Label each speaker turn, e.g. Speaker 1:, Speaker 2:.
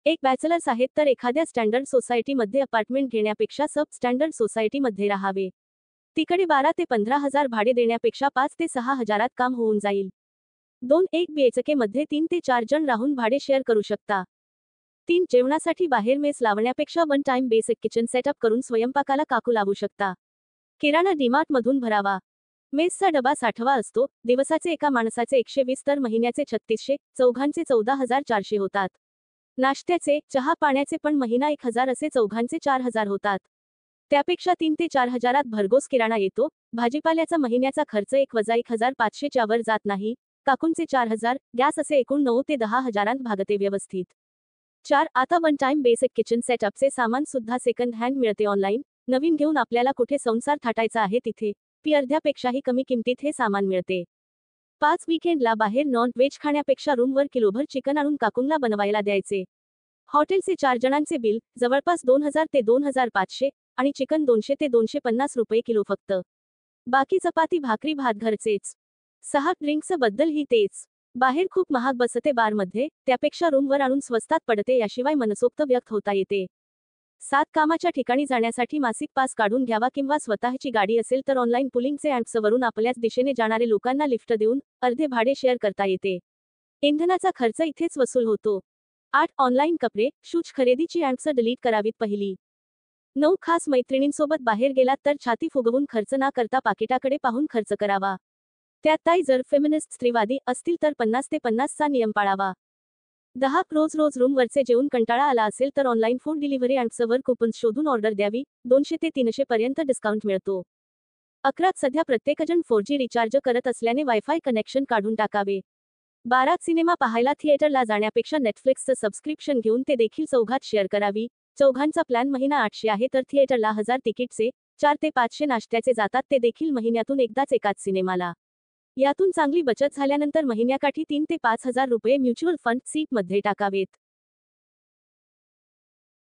Speaker 1: एक बॅचलर्स आहेत तर एखाद्या स्टँडर्ड सोसायटीमध्ये अपार्टमेंट घेण्यापेक्षा सब स्टँडर्ड सोसायटीमध्ये राहावे. तिकडे 12 ते 15,000 भाडे देण्यापेक्षा 5 ते 6,000 काम होऊन जाईल. 2-1 बीएचके मध्ये 3 ते 4 जण राहून भाडे शेअर करू शकता. 3 जेवणासाठी बाहेर मेस लावण्यापेक्षा one time basic kitchen setup करून स्वयंपाकाला काकू लावू शकता. किराणा डीमार्ट मधून भरावा. मेसचा डबा साठवा असतो. दिवसाचे एका माणसाचे 120 तर महिन्याचे 3600, चौघांचे 14,400 होतात. नाश्त्याचे, चहा पाण्याचे पण महिना 1,000 असे चौघांचे 4,000 होतात. त्यापेक्षा 3 ते 4,000 भरघोस किराणा येतो. भाजीपाल्याचा महिन्याचा खर्च 1-1,500 च्या वर जात नाही. काकूंचे 4,000, गॅस असे एकूण 9 ते 10,000 भागते व्यवस्थित. 4. आता वन टाइम बेसिक किचन सेटअपचे सामान सुद्धा सेकंड हँड मिळते ऑनलाईन. नवीन घेऊन आपल्याला कुठे संसार थाटायचा आहे तिथे अर्ध्यापेक्षाही कमी किमतीत हे सामान मिळते. 5. वीकेंडला बाहेर नॉन व्हेज खाण्यापेक्षा रूमवर किलोभर चिकन आणून काकूंना बनवायला द्यायचे. हॉटेलचे 4 जणांचे बिल जवळपास 2,000 ते 2,500 आणि चिकन 200 ते 250 रुपये किलो फक्त. बाकी चपाती भाकरी भात घरचेच. 6. ड्रिंक्स बद्दलही तेच. बाहेर खूप महाग बसते बारमध्ये, त्यापेक्षा रूमवर आणून स्वस्तात पडते याशिवाय मनसोक्त व्यक्त होता येते. 7. कामाच्या ठिकाणी जाण्यासाठी मासिक पास काढून घ्यावा किंवा स्वतःची गाडी असेल तर ऑनलाईन पुलिंगचे ॲप्सवरून आपल्याच दिशेने जाणारे लोकांना लिफ्ट देऊन अर्धे भाडे शेअर करता येते. इंधनाचा खर्च इथेच वसूल होतो. 8. ऑनलाईन कपडे, शूज खरेदीची ॲप्स डिलीट करावीत पहिली. 9. खास मैत्रिणींसोबत बाहेर गेलात तर छाती फुगवून खर्च ना करता पाकिटाकडे पाहून खर्च करावा. त्यातही जर फेमिनिस्ट स्त्रीवादी असतील तर 50 ते 50 चा नियम पाळावा. 10. रोज रूमवरचे जेवून कंटाळा आला असेल तर ऑनलाईन फूड डिलिव्हरी ॲप्सवर कुपन्स शोधून ऑर्डर द्यावी. 200 ते 300 पर्यंत डिस्काउंट मिळतो. 11. सध्या प्रत्येकजण 4G रिचार्ज करत असल्याने वायफाय कनेक्शन काढून टाकावे. 12. सिनेमा पाहायला थिएटरला जाण्यापेक्षा नेटफ्लिक्सचं सबस्क्रिप्शन घेऊन ते देखील चौघात शेअर करावी. चौघांचा प्लॅन महिना 800 आहे तर थिएटरला 1000 तिकीटचे, 4 ते 500 नाश्त्याचे जातात ते देखील महिन्यातून एकदाच एकाच सिनेमाला. यातून चांगली बचत झाल्यानंतर महिन्याकाठी 3 ते 5,000 रुपये म्युच्युअल फंड सीप मध्ये टाकावेत.